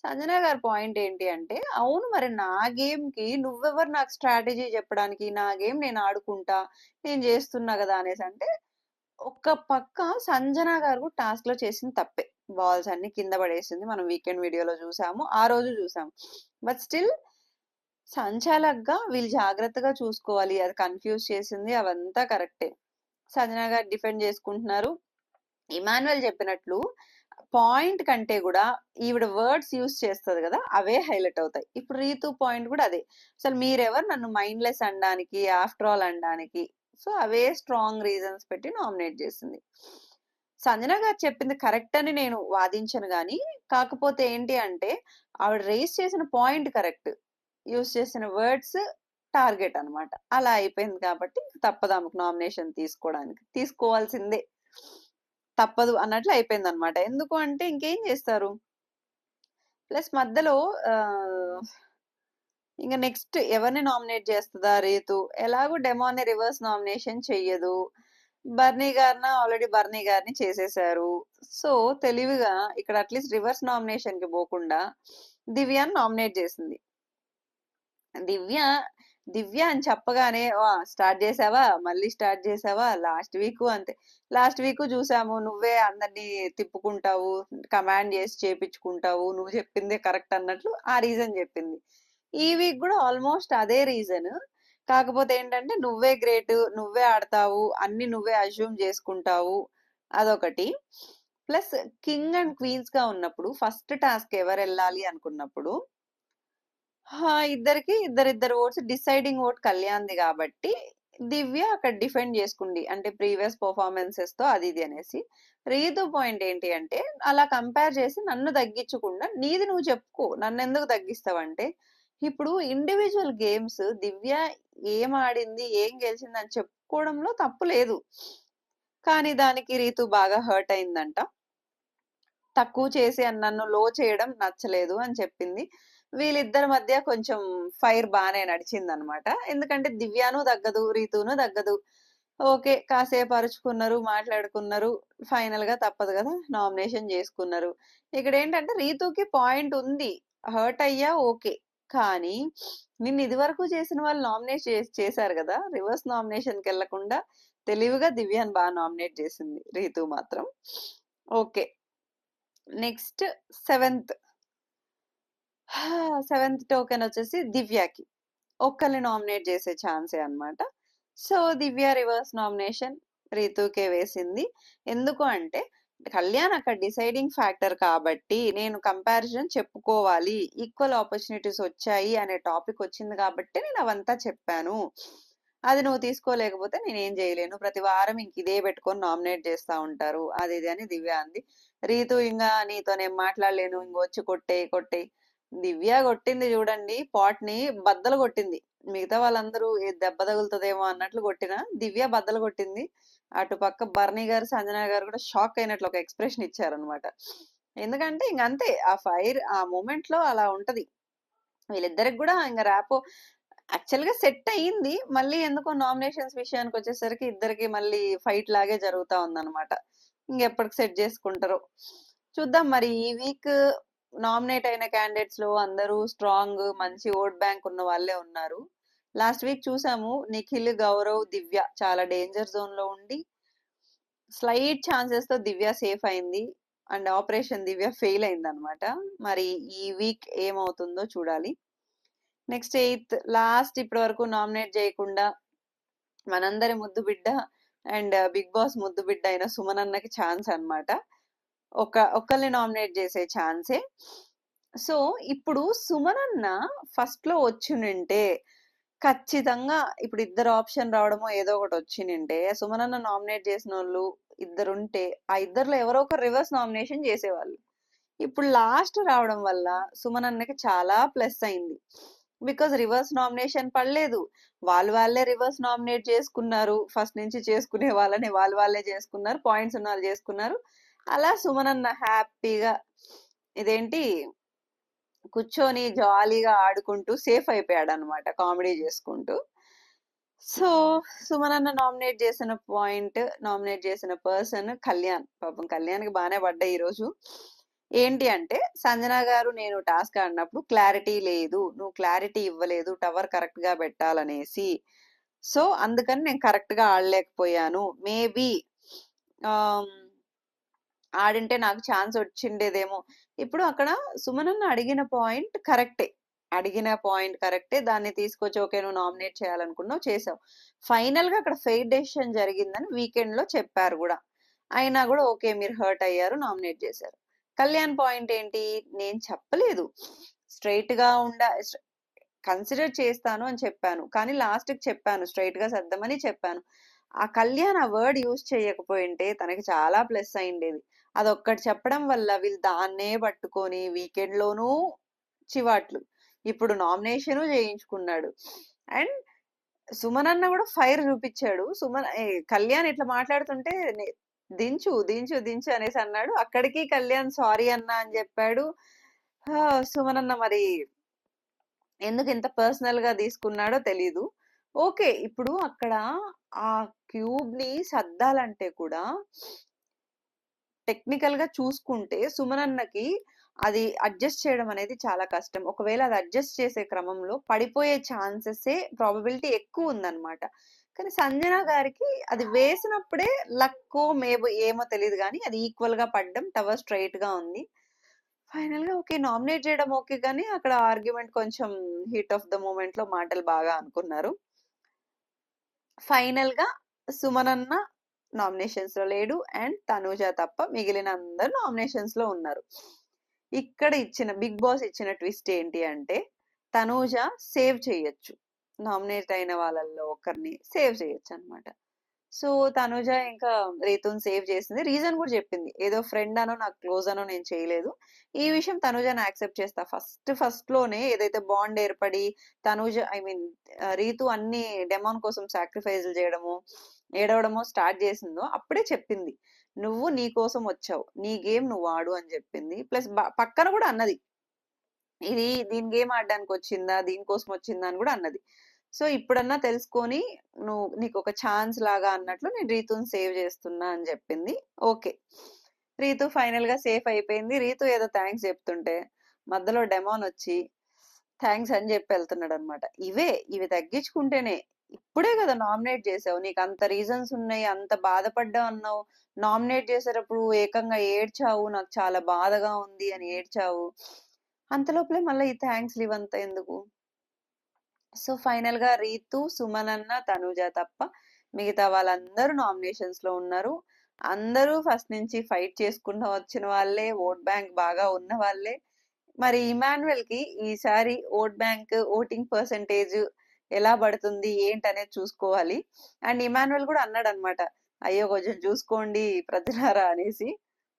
Speaker 1: సంజన గారి పాయింట్ ఏంటి అంటే, అవును మరి నా గేమ్‌కి నువ్వెవరు నాకు స్ట్రాటజీ చెప్పడానికి? నా గేమ్ నేను ఆడుకుంటా. నేను చేస్తున్నా గదా! అనేసంటే ఒక పక్క సంజన గారు టాస్క్‌లో చేసింది తప్పే. బాల్స్ అన్ని కింద పడేసింది. మనం వీకెండ్ వీడియోలో చూసాము. ఆ రోజు చూసాము. బట్ స్టిల్ సంచాలక్‌గా వీళ్ళు జాగ్రత్తగా చూసుకోవాలి. అది కన్‌ఫ్యూజ్ చేసింది అవంతా కరెక్టే. సంజన గారు డిఫెండ్ చేసుకుంటున్నారు. ఇమాన్యుయల్ చెప్పినట్లు పాయింట్ కంటే గూడా ఈవిడ వర్డ్స్ యూజ్ చేస్తది గదా! అవే హైలైట్ అవుతాయి. ఇప్పుడు రీతు పాయింట్ గూడా అదే. అసలు మీరెవరు నన్ను మైండ్‌లెస్ అనడానికి, ఆఫ్టర్ ఆల్ అనడానికి. సో, అవే స్ట్రాంగ్ రీజన్స్ పెట్టి నామినేట్ చేసింది. సంజన గారు చెప్పింది కరెక్ట్ అని నేను వాదించను గానీ, కాకపోతే ఏంటి అంటే ఆవిడ రైజ్ చేసిన పాయింట్ కరెక్ట్. యూజ్ చేసిన వర్డ్స్ టార్గెట్ అన్నమాట. అలా అయిపోయింది కాబట్టి తప్పదు ఆమెకు నామినేషన్ తీసుకోవడానికి. తీసుకోవాల్సిందే. తప్పదు అన్నట్లు అయిపోయిందన్నమాట. ఎందుకు అంటే ఇంకేం చేస్తారు? ప్లస్ మధ్యలో ఆహ్, ఇంక నెక్స్ట్ ఎవరిని నామినేట్ చేస్తదా రీతు? ఎలాగో డెమోని రివర్స్ నామినేషన్ చెయ్యదు. బర్నీ గారిని చేసేశారు. సో, తెలివిగా ఇక్కడ అట్‌లీస్ట్ రివర్స్ నామినేషన్‌కి పోకుండా దివ్యని నామినేట్ చేసింది. దివ్య, దివ్య అని చెప్పగానే స్టార్ట్ చేసావా? మళ్ళీ స్టార్ట్ చేసావా? లాస్ట్ వీకు అంతే. లాస్ట్ వీకు చూసాము. నువ్వే అందరిని తిప్పుకుంటావు. కమాండ్ చేసి చేపించుకుంటావు. నువ్వు చెప్పిందే కరెక్ట్ అన్నట్లు ఆ రీజన్ చెప్పింది. ఈ వీక్ కూడా ఆల్మోస్ట్ అదే రీజన్. కాకపోతే ఏంటంటే నువ్వే గ్రేట్, నువ్వే ఆడతావు, అన్ని నువ్వే అజ్యూమ్ చేసుకుంటావు. అదొకటి. ప్లస్ కింగ్ అండ్ క్వీన్స్ గా ఉన్నప్పుడు ఫస్ట్ టాస్క్ ఎవరు వెళ్ళాలి అనుకున్నప్పుడు ఇద్దరికి ఇద్దరిద్దరు ఓట్స్ డిసైడింగ్ ఓట్ కళ్యాణ్‌ది గాబట్టి, దివ్య అక్కడ డిఫెండ్ చేసుకుంది. అంటే ప్రీవియస్ పెర్ఫార్మన్సెస్‌తో అది ఇది అనేసి. రీతు పాయింట్ ఏంటి అంటే, అలా కంపేర్ చేసి నన్ను తగ్గించకుండా నీది నువ్వు చెప్పుకో. నన్నెందుకు తగ్గిస్తావంటే, ఇప్పుడు ఇండివిడ్యువల్ గేమ్స్ దివ్య ఏం ఆడింది, ఏం గెలిచిందని చెప్పుకోవడంలో తప్పు లేదు. కానీ దానికి రీతు బాగా హర్ట్ అయిందంట. తక్కువ చేసి నన్ను లో చేయడం నచ్చలేదు అని చెప్పింది. వీళ్ళిద్దరి మధ్య కొంచెం ఫైర్ బానే నడిచిందనమాట. ఎందుకంటే దివ్యాను తగ్గదు, రీతూను తగ్గదు. ఓకే. కాసేపు అరుచుకున్నారు, మాట్లాడుకున్నారు. ఫైనల్‌గా తప్పదు గదా! నామినేషన్ జేసుకున్నారు. ఇక్కడేంటంటే రీతూకి పాయింట్ ఉంది. హర్ట్ అయ్యా ఓకే. కానీ నిన్ను ఇదివరకు చేసిన వాళ్ళు నామినేట్ చేశారు గదా! రివర్స్ నామినేషన్‌కెళ్ళకుండా తెలివిగా దివ్యాని నామినేట్ చేసింది రీతూ మాత్రం. Okay. Next seventh. Seventh token వచ్చేసి దివ్యకి. ఒక్కళ్ళని నామినేట్ చేసే ఛాన్సే అన్నమాట. సో, దివ్య రివర్స్ నామినేషన్ రీతూకే వేసింది. ఎందుకు అంటే కళ్యాణ్ అక్కడ డిసైడింగ్ ఫ్యాక్టర్ కాబట్టి నేను కంపారిజన్ చెప్పుకోవాలి. ఈక్వల్ ఆపర్చునిటీస్ వచ్చాయి అనే టాపిక్ వచ్చింది కాబట్టి నేను అవంతా చెప్పాను. అది నువ్వు తీసుకోలేకపోతే నేనేం చేయలేను. ప్రతి వారం ఇంక ఇదే పెట్టుకొని నామినేట్ చేస్తా ఉంటారు. అది ఇది అని దివ్య అంది. రీతు ఇంగా నీతో నేను మాట్లాడలేను. ఇంగొచ్చి కొట్టేయి, కొట్టేయి. దివ్య కొట్టింది చూడండి పాట్‌ని బద్దలు కొట్టింది. మిగతా వాళ్ళందరూ దెబ్బ తగులుతదేమో అన్నట్లు కొట్టినా, దివ్య బద్దలు కొట్టింది. అటు పక్క బర్నీ గారు, సంజన గారు కూడా షాక్ అయినట్లు ఒక ఎక్స్‌ప్రెషన్ ఇచ్చారన్నమాట. ఎందుకంటే ఇంక అంతే. ఆ ఫైర్ ఆ మొమెంట్‌లో అలా ఉంటది. వీళ్ళిద్దరికి కూడా ఇంక ర్యాపో యాక్చువల్‌గా సెట్ అయింది. మళ్ళీ ఎందుకో నామినేషన్స్ విషయానికొచ్చేసరికి ఇద్దరికి మళ్ళీ ఫైట్ లాగే జరుగుతా ఉందన్నమాట. ఇంకెప్పటికి సెట్ చేసుకుంటారో. చూద్దాం మరి ఈ వీక్ నామినేట్ అయిన క్యాండిడేట్స్‌లో అందరూ స్ట్రాంగ్ మంచి ఓట్ బ్యాంక్ ఉన్న వాళ్ళే ఉన్నారు. లాస్ట్ వీక్ చూసాము నిఖిల్, గౌరవ్, దివ్య చాలా డేంజర్ జోన్‌లో ఉండి స్లైట్ ఛాన్సెస్‌తో దివ్య సేఫ్ అయింది. అండ్ ఆపరేషన్ దివ్య ఫెయిల్ అయిందన్నమాట. మరి ఈ వీక్ ఏమవుతుందో చూడాలి. నెక్స్ట్ ఎయిత్ లాస్ట్ ఇప్పటి వరకు నామినేట్ చేయకుండా మనందరి ముద్దు బిడ్డ అండ్ బిగ్ బాస్ ముద్దు బిడ్డ అయిన సుమన్ అన్నకి ఛాన్స్ అన్నమాట. ఒక్కళ్ళని నామినేట్ చేసే ఛాన్సే. సో ఇప్పుడు సుమన్ అన్న ఫస్ట్ లో వచ్చినుంటే ఖచ్చితంగా ఇప్పుడు ఇద్దరు ఆప్షన్ రావడమో ఏదో ఒకటి వచ్చినుంటే సుమన్ అన్న నామినేట్ చేసిన వాళ్ళు ఇద్దరుంటే ఆ ఇద్దరులో ఎవరో ఒకరు రివర్స్ నామినేషన్ చేసేవాళ్ళు. ఇప్పుడు లాస్ట్ రావడం వల్ల సుమన్ అన్నకి చాలా ప్లస్ అయింది. బికాజ్ రివర్స్ నామినేషన్ పడలేదు. వాళ్ళే రివర్స్ నామినేట్ చేసుకున్నారు. ఫస్ట్ నుంచి చేసుకునే వాళ్ళని వాళ్ళే చేసుకున్నారు. పాయింట్స్ ఉన్న వాళ్ళు చేసుకున్నారు. అలా సుమనన్న హ్యాపీగా ఇదేంటి కూర్చొని జాలీగా ఆడుకుంటూ సేఫ్ అయిపోయాడన్నమాట కామెడీ చేసుకుంటూ. సో సుమనన్న నామినేట్ చేసిన పర్సన్ కళ్యాణ్. పాపం కళ్యాణ్‌కి బానే పడ్డాయి ఈరోజు. ఏంటి అంటే సంజన గారు నేను టాస్క్ ఆడినప్పుడు క్లారిటీ లేదు. నువ్వు క్లారిటీ ఇవ్వలేదు టవర్ కరెక్ట్‌గా పెట్టాలనేసి. సో అందుకని నేను కరెక్ట్‌గా ఆడలేకపోయాను. మేబీ ఆహ్, ఆడింటే నాకు ఛాన్స్ వచ్చిండేదేమో. ఇప్పుడు అక్కడ సుమనన్న అడిగిన పాయింట్ కరెక్టే. దాన్ని తీసుకొచ్చి ఓకే నువ్వు నామినేట్ చేయాలనుకున్నావు చేసావు. ఫైనల్‌గా అక్కడ ఫెయిర్ డెసిషన్ జరిగిందని వీకెండ్‌లో చెప్పారు గూడా. అయినా గూడా ఓకే మీరు హర్ట్ అయ్యారు నామినేట్ చేశారు. కళ్యాణ్ పాయింట్ ఏంటి? నేను చెప్పలేదు. స్ట్రెయిట్‌గా కన్సిడర్ చేస్తాను అని చెప్పాను. కానీ లాస్ట్‌కి చెప్పాను స్ట్రెయిట్‌గా సర్దమని చెప్పాను. ఆ కళ్యాణ్ ఆ వర్డ్ యూజ్ చేయకపోయుంటే తనకి చాలా ప్లస్ అయిండేది. అదొక్కటి చెప్పడం వల్ల వీళ్ళు దాన్నే పట్టుకొని వీకెండ్‌లోనూ చివాట్లు. ఇప్పుడు నామినేషను చేయించుకున్నాడు. అండ్ సుమనన్న కూడా ఫైర్ చూపించాడు. కళ్యాణ్ ఇట్లా మాట్లాడుతుంటే దించు అనేసి అన్నాడు. అక్కడికి కళ్యాణ్ సారీ అన్నా అని చెప్పాడు. సుమనన్న మరి ఎందుకు ఇంత పర్సనల్ గా తీసుకున్నాడో తెలీదు. ఓకే ఇప్పుడు అక్కడ ఆ క్యూబ్ ని సర్దాలంటే కూడా టెక్నికల్ గా చూసుకుంటే సుమనన్నకి అది అడ్జస్ట్ చేయడం అనేది చాలా కష్టం. ఒకవేళ అది అడ్జస్ట్ చేసే క్రమంలో పడిపోయే ఛాన్సెసే ప్రాబబిలిటీ ఎక్కువ ఉందన్నమాట. కానీ సంజన గారికి అది వేసినప్పుడే లక్కో ఏమో తెలియదు కానీ అది ఈక్వల్ గా పడ్డం టవర్ స్ట్రైట్ గా ఉంది. ఫైనల్ గా ఓకే నామినేట్ చేయడం ఓకే కానీ అక్కడ ఆర్గ్యుమెంట్ కొంచెం హీట్ ఆఫ్ ద మూమెంట్ లో మాటలు బాగా అనుకున్నారు. ఫైనల్ గా సుమనన్న నామినేషన్స్ లో లేడు అండ్ తనూజ తప్ప మిగిలిన అందరు నామినేషన్స్ లో ఉన్నారు. ఇక్కడ బిగ్ బాస్ ఇచ్చిన ట్విస్ట్ ఏంటి అంటే తనూజ సేవ్ చేయొచ్చు. నామినేట్ అయిన వాళ్ళల్లో ఒకరిని సేవ్ చేయొచ్చు అన్నమాట. సో తనూజ ఇంకా రీతుని సేవ్ చేసింది. రీజన్ కూడా చెప్పింది. ఏదో ఫ్రెండ్ అనో నాకు క్లోజ్ అనో నేను చేయలేదు. ఈ విషయం తనూజని యాక్సెప్ట్ చేస్తా. ఫస్ట్ లోనే ఏదైతే బాండ్ ఏర్పడి తనూజ రీతు అన్ని డెమాన్ కోసం సాక్రిఫైజులు చేయడము ఏడవడమో స్టార్ట్ చేసిందో అప్పుడే చెప్పింది. నువ్వు నీ కోసం వచ్చావు. నీ గేమ్ నువ్వు ఆడు అని చెప్పింది. ప్లస్ పక్కన కూడా అన్నది. దీని గేమ్ ఆడడానికి వచ్చిందా దీనికోసం వచ్చిందా అని కూడా అన్నది. సో ఇప్పుడన్నా తెలుసుకొని నీకు ఒక ఛాన్స్ లాగా అన్నట్లు నేను రీతుని సేవ్ చేస్తున్నా అని చెప్పింది. ఓకే రీతు ఫైనల్ గా సేఫ్ అయిపోయింది. రీతు ఏదో థ్యాంక్స్ చెప్తుంటే మధ్యలో డెమాన్ వచ్చి థ్యాంక్స్ అని చెప్పి వెళ్తున్నాడు అనమాట. ఇవి తగ్గించుకుంటేనే ఇప్పుడే కదా నామినేట్ చేసావు. నీకు అంత రీజన్స్ ఉన్నాయి. అంత బాధపడ్డా అన్నావు. నామినేట్ చేసేటప్పుడు ఏకంగా ఏడ్చావు. నాకు చాలా బాధగా ఉంది అని ఏడ్చావు. అంతలోపలే మళ్ళీ ఈ థ్యాంక్స్ ఇవంతా ఎందుకు? సో ఫైనల్ గా రీతు, సుమనన్న, తనూజ తప్ప మిగతా వాళ్ళందరూ నామినేషన్స్ లో ఉన్నారు. అందరూ ఫస్ట్ నుంచి ఫైట్ చేసుకుంటూ వచ్చిన వాళ్ళే. ఓట్ బ్యాంక్ బాగా ఉన్న వాళ్ళే. మరి ఇమాన్యుయల్ కి ఈసారి ఓటింగ్ పర్సంటేజ్ ఎలా పడుతుంది ఏంటనేది చూసుకోవాలి. అండ్ ఇమాన్యుయల్ కూడా అన్నాడు అనమాట అయ్యో కొంచెం చూసుకోండి ప్రజలారా అనేసి.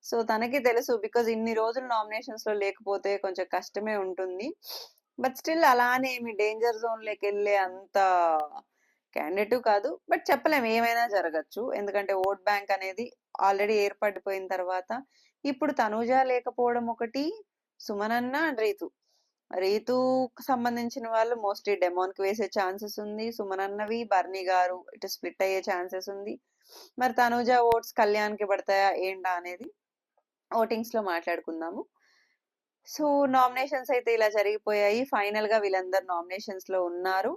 Speaker 1: సో తనకి తెలుసు బికాజ్ ఇన్ని రోజులు నామినేషన్స్ లో లేకపోతే కొంచెం కష్టమే ఉంటుంది. బట్ స్టిల్ అలానే మీ డేంజర్ జోన్ లోకి వెళ్ళే అంత క్యాండిడేట్ కాదు. బట్ చెప్పలేము ఏమైనా జరగచ్చు. ఎందుకంటే ఓట్ బ్యాంక్ అనేది ఆల్రెడీ ఏర్పడిపోయిన తర్వాత ఇప్పుడు తనూజ లేకపోవడం ఒకటి, సుమనన్న అండ్ రీతుకు సంబంధించిన వాళ్ళు మోస్ట్లీ డెమాన్ కి వేసే ఛాన్సెస్ ఉంది. సుమనన్నవి బర్నీ గారు ఇటు స్ప్లిట్ అయ్యే ఛాన్సెస్ ఉంది. మరి తనూజ ఓట్స్ కళ్యాణ్ కి పడతాయా ఏంటా అనేది ఓటింగ్స్ లో మాట్లాడుకుందాము. సో నామినేషన్స్ అయితే ఇలా జరిగిపోయాయి. ఫైనల్ గా వీళ్ళందరూ నామినేషన్స్ లో ఉన్నారు.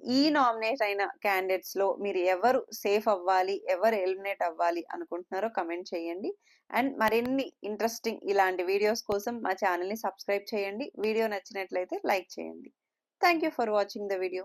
Speaker 1: ఈ నామినేట్ అయిన క్యాండిడేట్స్ లో మీరు ఎవరు సేఫ్ అవ్వాలి, ఎవరు ఎలిమినేట్ అవ్వాలి అనుకుంటున్నారో కమెంట్ చేయండి. అండ్ మరిన్ని ఇంట్రెస్టింగ్ ఇలాంటి వీడియోస్ కోసం మా ఛానల్ ని సబ్స్క్రైబ్ చేయండి. వీడియో నచ్చినట్లయితే లైక్ చేయండి. Thank you for watching the video.